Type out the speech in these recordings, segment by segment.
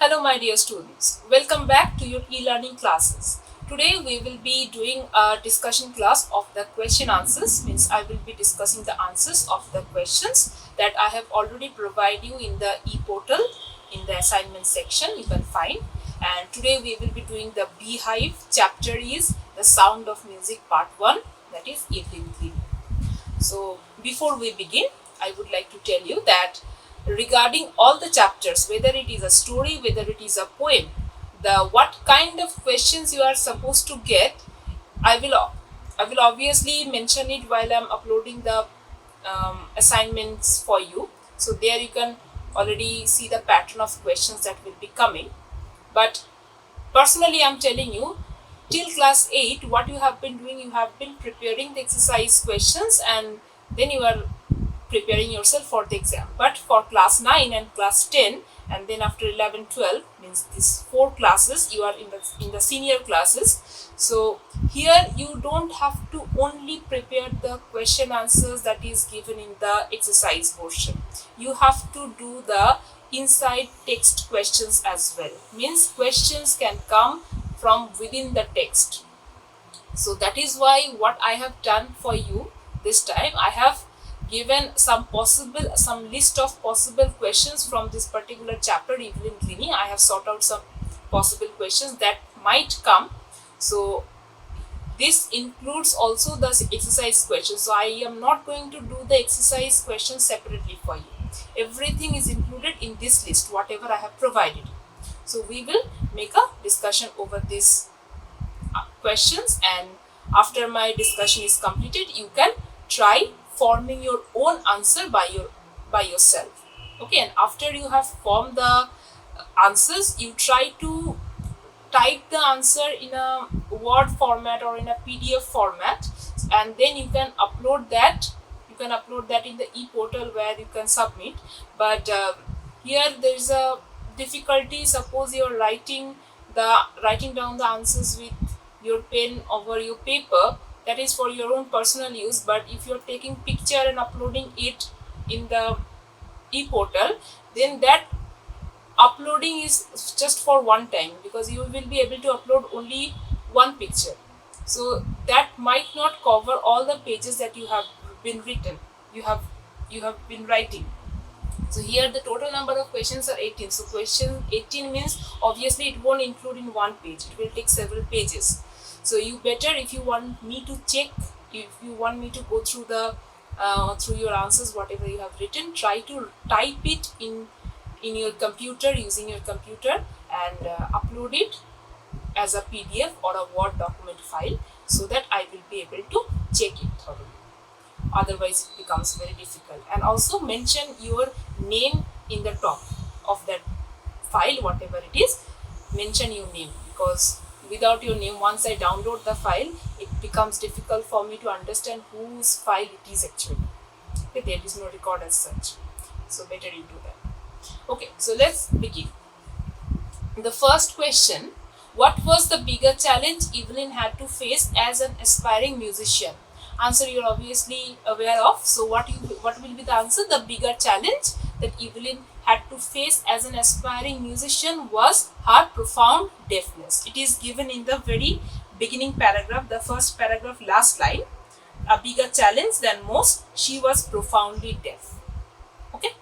Hello, my dear students. Welcome back to your e-learning classes. Today we will be doing a discussion class of the question answers. Means I will be discussing the answers of the questions that I have already provided you in the e-portal in the assignment section. You can find. And today we will be doing the Beehive chapter is the Sound of Music part 1. That is Evelyn Cleary. So, before we begin, I would like to tell you that regarding all the chapters, whether it is a story, whether it is a poem, the what kind of questions you are supposed to get, I will I will obviously mention it while I'm uploading the assignments for you. So there you can already see the pattern of questions that will be coming. But personally, I'm telling you, till class 8, what you have been doing, you have been preparing the exercise questions and then you are preparing yourself for the exam. But for class 9 and class 10, and then after 11, 12, means these four classes, you are in the senior classes. So here you don't have to only prepare the question answers that is given in the exercise portion. You have to do the inside text questions as well. Means questions can come from within the text. So that is why what I have done for you this time, I have given some list of possible questions from this particular chapter, Evelyn Cleary. I have sought out some possible questions that might come. So this includes also the exercise questions. So I am not going to do the exercise questions separately for you. Everything is included in this list, whatever I have provided. So we will make a discussion over these questions, and after my discussion is completed, you can try forming your own answer by yourself. Okay, and after you have formed the answers, you try to type the answer in a word format or in a PDF format, and then you can upload that. You can upload that in the e-portal where you can submit. But here there is a difficulty. Suppose you are writing down the answers with your pen over your paper, that is for your own personal use. But if you are taking picture and uploading it in the e-portal, then that uploading is just for one time, because you will be able to upload only one picture. So that might not cover all the pages that you have been written, you have been writing. So here the total number of questions are 18. So question 18 means obviously it won't include in one page, it will take several pages. So you better, if you want me to check, if you want me to go through the through your answers, whatever you have written, try to type it in your computer, using your computer, and upload it as a PDF or a Word document file, so that I will be able to check it thoroughly. Otherwise it becomes very difficult. And also mention your name in the top of that file, whatever it is, mention your name, because without your name, once I download the file, it becomes difficult for me to understand whose file it is actually. Okay, there is no record as such, so better you do that. Okay, so let's begin. The first question: what was the bigger challenge Evelyn had to face as an aspiring musician? Answer you're obviously aware of. So what will be the answer? The bigger challenge that Evelyn had to face as an aspiring musician was her profound deafness. It is given in the very beginning paragraph, the first paragraph, last line. A bigger challenge than most, she was profoundly deaf. Okay.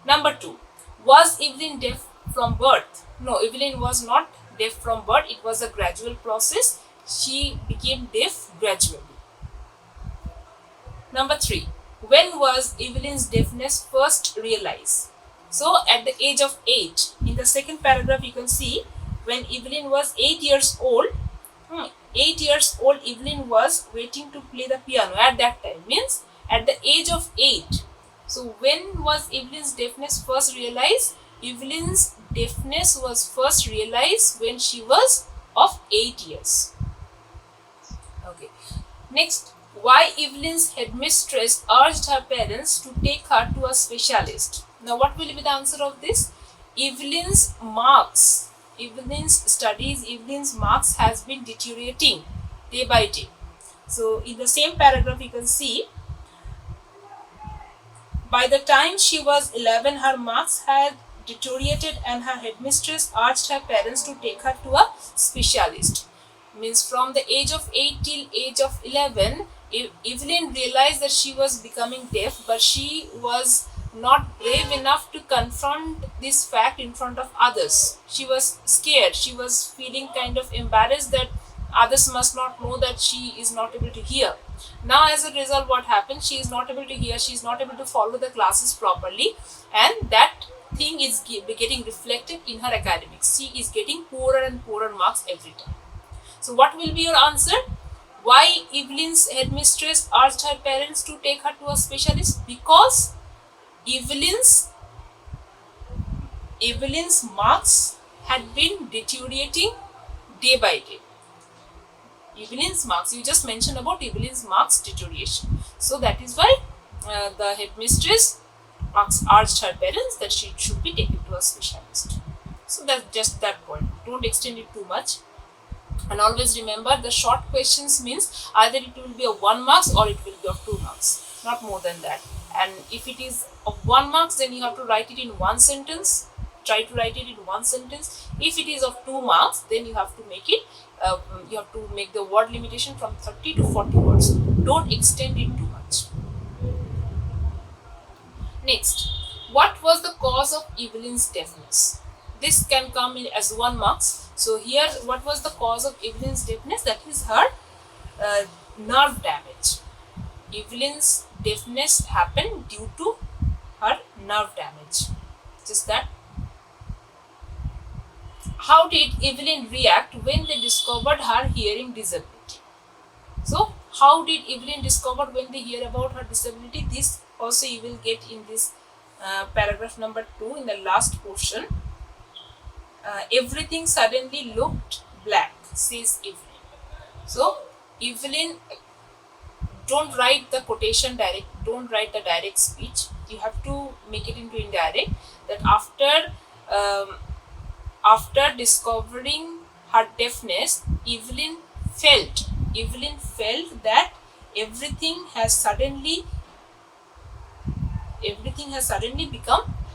Number 2. Was Evelyn deaf from birth? No, Evelyn was not deaf from birth. It was a gradual process. She became deaf gradually. Number 3. When was Evelyn's deafness first realized? So, at the age of 8. In the second paragraph, you can see when Evelyn was 8 years old. 8 years old, Evelyn was waiting to play the piano at that time. Means at the age of 8. So, when was Evelyn's deafness first realized? Evelyn's deafness was first realized when she was of 8 years. Okay. Next, why Evelyn's headmistress urged her parents to take her to a specialist. Now, what will be the answer of this? Evelyn's marks, Evelyn's studies, Evelyn's marks has been deteriorating day by day. So, in the same paragraph, you can see by the time she was 11, her marks had deteriorated and her headmistress urged her parents to take her to a specialist. Means from the age of 8 till age of 11, Evelyn realized that she was becoming deaf, but she was not brave enough to confront this fact in front of others. She was scared. She was feeling kind of embarrassed that others must not know that she is not able to hear. Now, as a result, what happens? She is not able to hear, she is not able to follow the classes properly, and that thing is getting reflected in her academics. She is getting poorer and poorer marks every time. So, what will be your answer? Why Evelyn's headmistress urged her parents to take her to a specialist? Because Evelyn's marks had been deteriorating day by day. Evelyn's marks, you just mentioned about Evelyn's marks deterioration. So that is why the headmistress urged her parents that she should be taken to a specialist. So that's just that point. Don't extend it too much. And always remember, the short questions means either it will be of 1 marks or it will be of 2 marks, not more than that. And if it is of 1 marks, then you have to write it in one sentence. Try to write it in one sentence. If it is of 2 marks, then you have to make it. You have to make the word limitation from 30 to 40 words. Don't extend it too much. Next, what was the cause of Evelyn's deafness? This can come in as 1 marks. So here, what was the cause of Evelyn's deafness? That is her nerve damage. Evelyn's deafness happened due to her nerve damage. Just that. How did Evelyn react when they discovered her hearing disability? So, how did Evelyn discover when they hear about her disability? This also you will get in this paragraph number 2 in the last portion. Everything suddenly looked black, says Evelyn. So, Evelyn, don't write the quotation direct, don't write the direct speech. You have to make it into indirect. That after discovering her deafness, Evelyn felt that everything has suddenly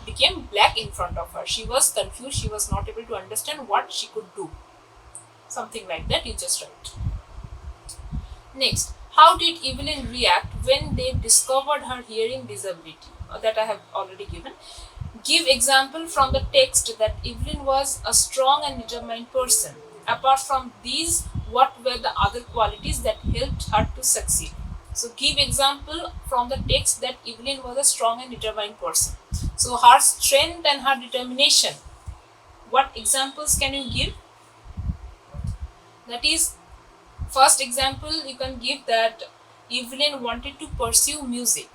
became black in front of her. She was confused. She was not able to understand what she could do. Something like that. You just write. Next, how did Evelyn react when they discovered her hearing disability? That I have already given. Give example from the text that Evelyn was a strong and determined person. Apart from these, what were the other qualities that helped her to succeed? So give example from the text that Evelyn was a strong and determined person. So her strength and her determination. What examples can you give? That is, first example you can give that Evelyn wanted to pursue music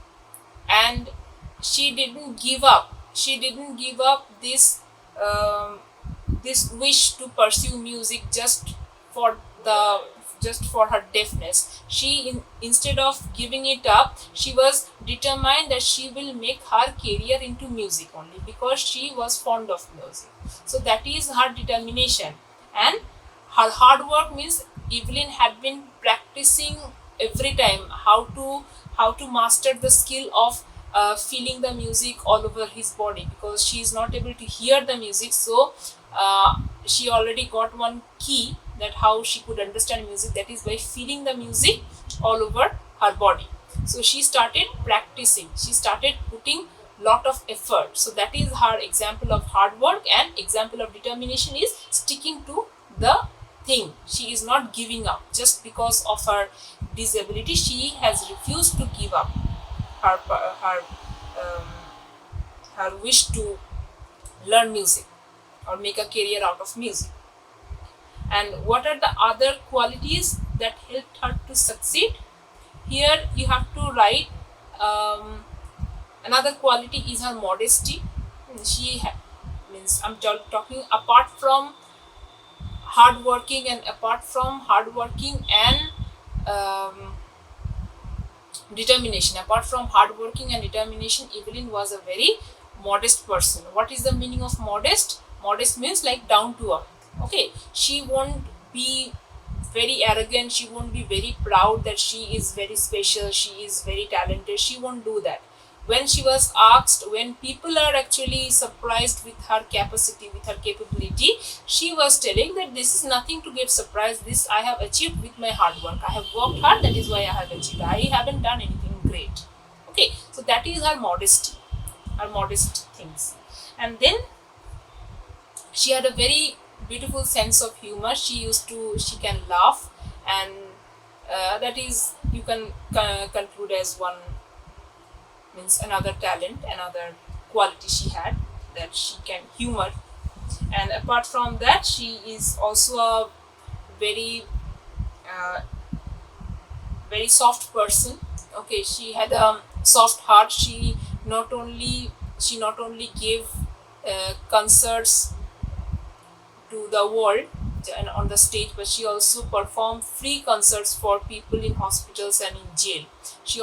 and she didn't give up. She didn't give up this wish to pursue music just for her deafness. She instead of giving it up, she was determined that she will make her career into music only because she was fond of music. So that is her determination. And her hard work means Evelyn had been practicing every time how to master the skill of feeling the music all over his body, because she is not able to hear the music. So she already got one key that how she could understand music, that is by feeling the music all over her body. So she started practicing, she started putting lot of effort. So that is her example of hard work, and example of determination is sticking to the thing. She is not giving up just because of her disability. She has refused to give up her wish to learn music or make a career out of music. And what are the other qualities that helped her to succeed? Here you have to write another quality is her modesty. I'm talking apart from hardworking and determination. Apart from hardworking and determination, Evelyn was a very modest person. What is the meaning of modest? Modest means like down to earth. Okay, she won't be very arrogant, she won't be very proud that she is very special, she is very talented. She won't do that. when she was asked, when people are actually surprised with her capacity, with her capability, she was telling that this is nothing to get surprised. This I have achieved with my hard work. I have worked hard, that is why I have achieved. I haven't done anything great. Okay, so that is her modesty, her modest things. And then she had a very beautiful sense of humor. She can laugh, and that is, you can conclude as one, means another talent, another quality she had, that she can humor. And apart from that, she is also a very uh, very soft person. Okay, she had a soft heart. She not only gave concerts to the world and on the stage, but she also performed free concerts for people in hospitals and in jail. She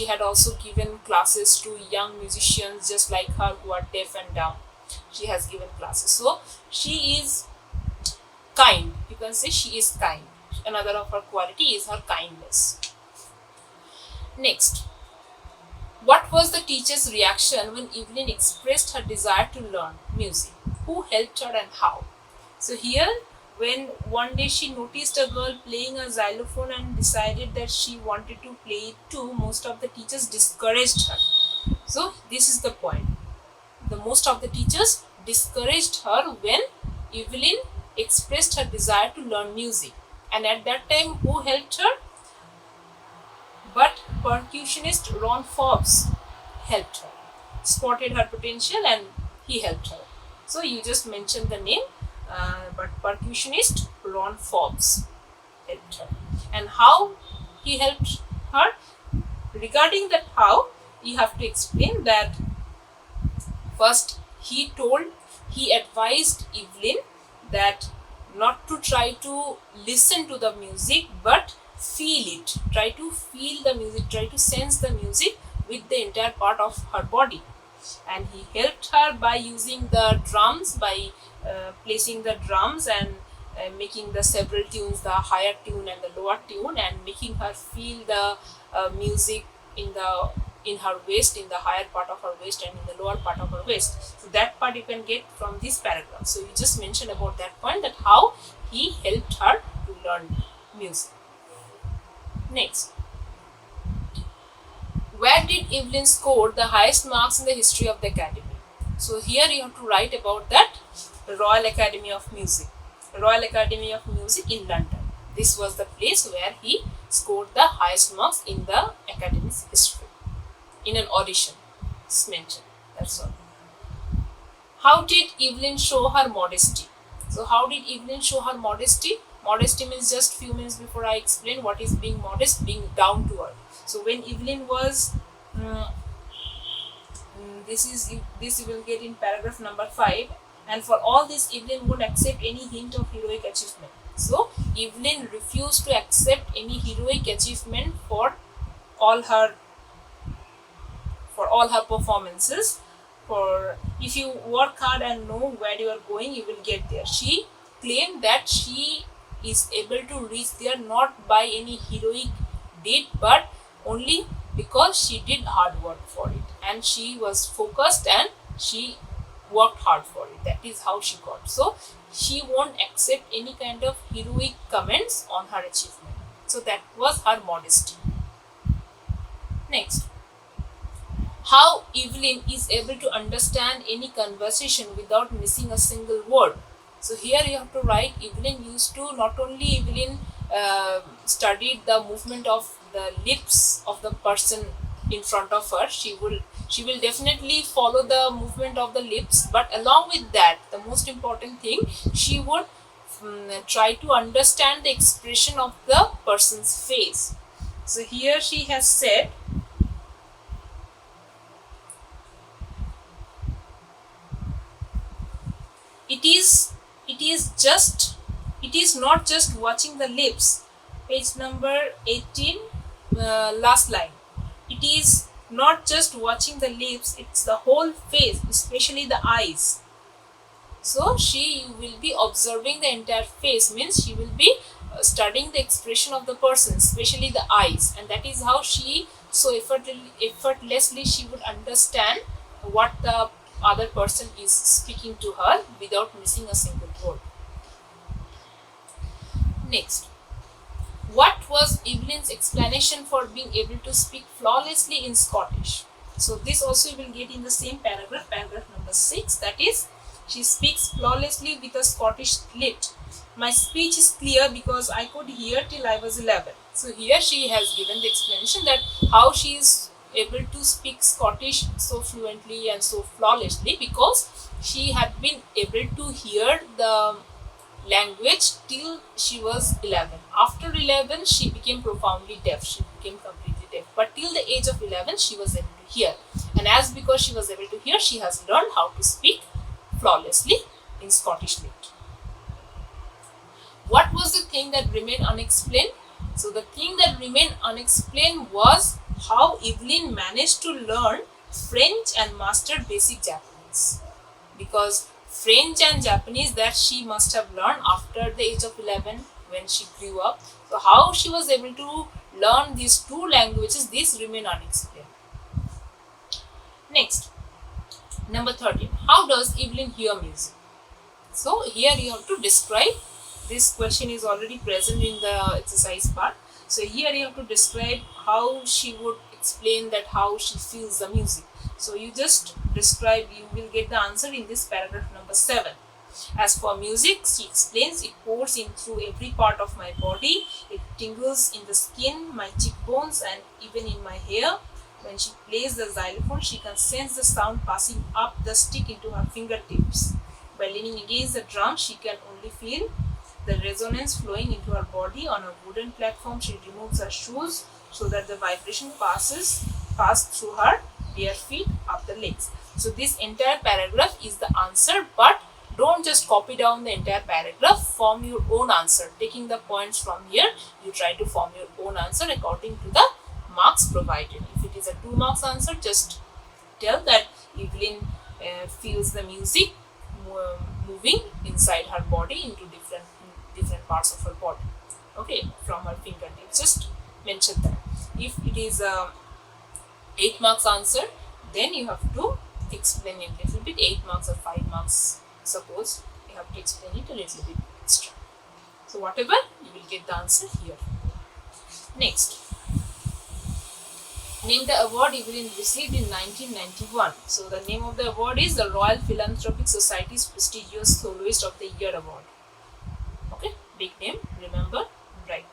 had also given classes to young musicians just like her who are deaf and dumb. She has given classes. So she is kind. You can say she is kind. Another of her quality is her kindness. Next, what was the teacher's reaction when Evelyn expressed her desire to learn music? Who helped her and how? So here, when one day she noticed a girl playing a xylophone and decided that she wanted to play it too, most of the teachers discouraged her. So this is the point. The most of the teachers discouraged her when Evelyn expressed her desire to learn music. And at that time, who helped her? But percussionist Ron Forbes helped her, spotted her potential, and he helped her. So you just mentioned the name, but percussionist Ron Forbes helped her. And how he helped her? Regarding that how, you have to explain that first he advised Evelyn that not to try to listen to the music, but feel it. Try to feel the music, try to sense the music with the entire part of her body. And he helped her by using the drums, by placing the drums and making the several tunes, the higher tune and the lower tune, and making her feel the music in her waist, in the higher part of her waist and in the lower part of her waist. So that part you can get from this paragraph. So you just mentioned about that point, that how he helped her to learn music. Next, where did Evelyn score the highest marks in the history of the academy? So here you have to write about that, the Royal Academy of Music. Royal Academy of Music in London. This was the place where he scored the highest marks in the academy's history. In an audition, it's mentioned. That's all. How did Evelyn show her modesty? So how did Evelyn show her modesty? Modesty means, just few minutes before I explain what is being modest, being down to earth. So when Evelyn was, this you will get in paragraph number 5. And for all this, Evelyn would accept any hint of heroic achievement. So Evelyn refused to accept any heroic achievement for all her performances. For if you work hard and know where you are going, you will get there. She claimed that she is able to reach there not by any heroic deed, but only because she did hard work for it, and she was focused and she worked hard for it. That is how she got. So she won't accept any kind of heroic comments on her achievement. So that was her modesty. Next, how Evelyn is able to understand any conversation without missing a single word. So here you have to write, Evelyn used to, not only Evelyn studied the movement of the lips of the person in front of her, she will definitely follow the movement of the lips, but along with that, the most important thing, she would try to understand the expression of the person's face. So here she has said, it is not just watching the lips. Page number 18, last line. It is not just watching the lips, it's the whole face, especially the eyes. So she will be observing the entire face, means she will be studying the expression of the person, especially the eyes, and that is how she so effortlessly she would understand what the other person is speaking to her without missing a single word. Next, what was Evelyn's explanation for being able to speak flawlessly in Scottish? So this also you will get in the same paragraph, paragraph number 6, that is, she speaks flawlessly with a Scottish lilt. My speech is clear because I could hear till I was 11. So here she has given the explanation that how she is able to speak Scottish so fluently and so flawlessly because she had been able to hear the language till she was 11. After 11, she became profoundly deaf. She became completely deaf. But till the age of 11, she was able to hear. And as because she was able to hear, she has learned how to speak flawlessly in Scottish Lit. What was the thing that remained unexplained? So the thing that remained unexplained was how Evelyn managed to learn French and master basic Japanese. Because French and Japanese that she must have learned after the age of 11 when she grew up. So how she was able to learn these two languages, this remain unexplained. Next, number 13. How does Evelyn hear music? So here you have to describe. This question is already present in the exercise part. So here you have to describe how she would explain that how she feels the music. So you just describe, you will get the answer in this paragraph number 7. As for music, she explains, it pours in through every part of my body. It tingles in the skin, my cheekbones, and even in my hair. When she plays the xylophone, she can sense the sound passing up the stick into her fingertips. By leaning against the drum, she can only feel the resonance flowing into her body. On a wooden platform, she removes her shoes so that the vibration pass through her bare feet up the legs. So this entire paragraph is the answer, but don't just copy down the entire paragraph, form your own answer. Taking the points from here, you try to form your own answer according to the marks provided. If it is a 2 marks answer, just tell that Evelyn feels the music moving inside her body into different parts of her body. Okay, from her fingertips. Just mention that. If it is a 8 marks answer, then you have to explain it a little bit. 8 marks or 5 marks, suppose you have to explain it a little bit extra. So whatever, you will get the answer here. Next, name the award Evelyn received in 1991. So the name of the award is the Royal Philanthropic Society's prestigious Soloist of the Year award. Okay, big name, remember, right.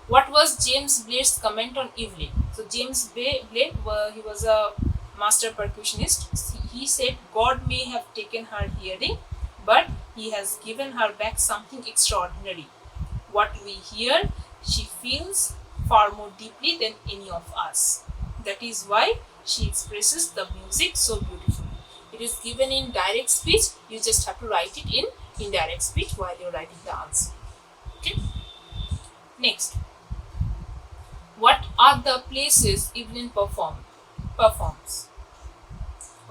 What was James Blade's comment on Evelyn? So James Blade, he was a master percussionist. He said, God may have taken her hearing, but he has given her back something extraordinary. What we hear, she feels far more deeply than any of us. That is why she expresses the music so beautifully. It is given in direct speech. You just have to write it in indirect speech while you're writing the answer. Okay. Next, what are the places Evelyn performs?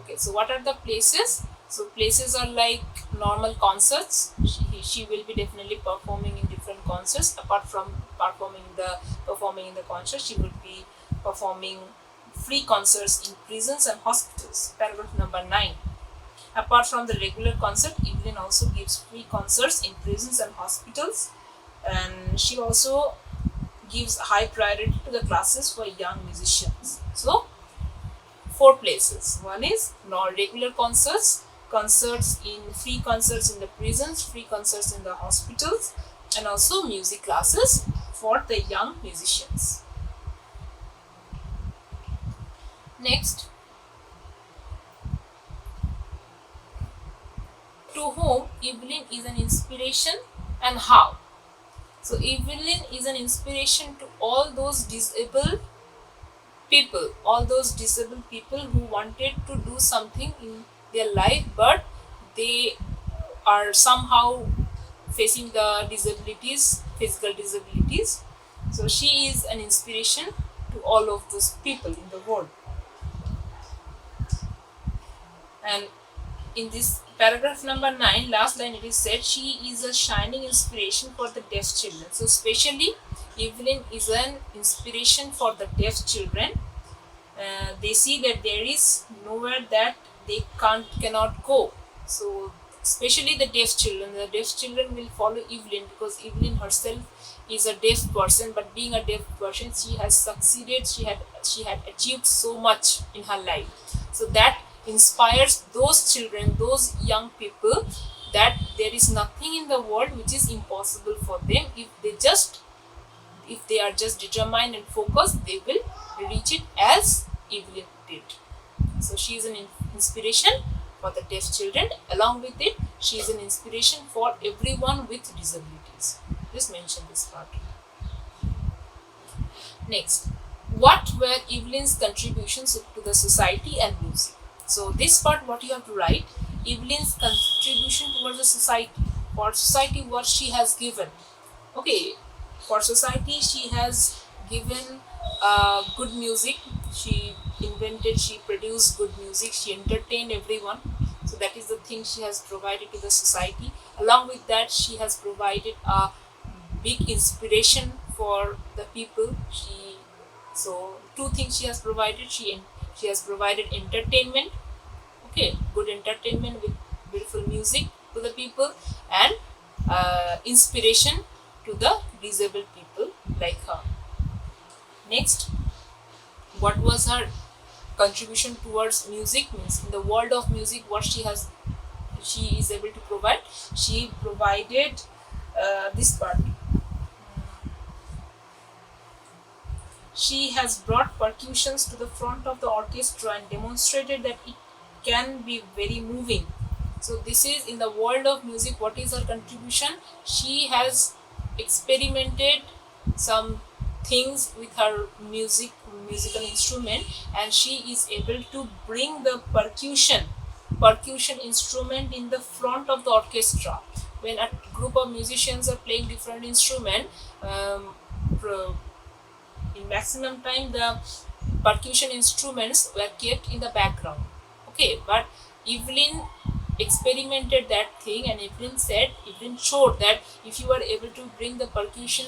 Okay, so what are the places? So places are like normal concerts. She will be definitely performing in different concerts. Apart from performing in the concert, she will be performing free concerts in prisons and hospitals. Paragraph number 9. Apart from the regular concert, Evelyn also gives free concerts in prisons and hospitals, and she also gives high priority to the classes for young musicians. So 4 places. One is regular concerts, free concerts in the prisons, free concerts in the hospitals, and also music classes for the young musicians. Next, to whom Evelyn is an inspiration and how? So Evelyn is an inspiration to all those disabled people who wanted to do something in their life, but they are somehow facing the disabilities, physical disabilities. So she is an inspiration to all of those people in the world. And in this paragraph number 9, last line, it is said she is a shining inspiration for the deaf children. So especially Evelyn is an inspiration for the deaf children. they see that there is nowhere that they cannot go. So especially the deaf children will follow Evelyn because Evelyn herself is a deaf person, but being a deaf person, she has succeeded. She had achieved so much in her life. So that inspires those children, those young people, that there is nothing in the world which is impossible for them. If they are just determined and focused, they will reach it as Evelyn did. So she is an inspiration for the deaf children. Along with it, she is an inspiration for everyone with disabilities. Just mention this part. Next, what were Evelyn's contributions to the society and music? So this part, what you have to write: Evelyn's contribution towards the society. For society, what she has given. Okay, for society, she has given good music. She produced good music. She entertained everyone. So that is the thing she has provided to the society. Along with that, she has provided a big inspiration for the people. So two things she has provided. She has provided entertainment. Okay, good entertainment with beautiful music to the people, and inspiration to the disabled people like her. Next, what was her contribution towards music? Means in the world of music, what she is able to provide. She provided this part. She has brought percussions to the front of the orchestra and demonstrated that it can be very moving. So this is in the world of music. What is her contribution? She has experimented some things with her musical instrument, and she is able to bring the percussion instrument in the front of the orchestra. When a group of musicians are playing different instrument, pro- in maximum time the percussion instruments were kept in the background. Okay, but Evelyn experimented that thing, and Evelyn showed that if you are able to bring the percussion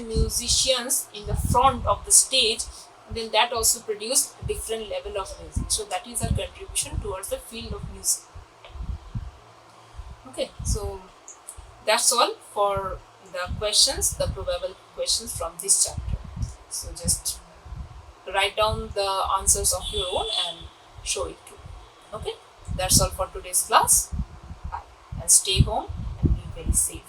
musicians in the front of the stage, then that also produced a different level of music. So that is her contribution towards the field of music. Okay, so that's all for the probable questions from this chapter. So just write down the answers of your own and show it to me. Okay, that's all for today's class. Bye. And stay home and be very safe.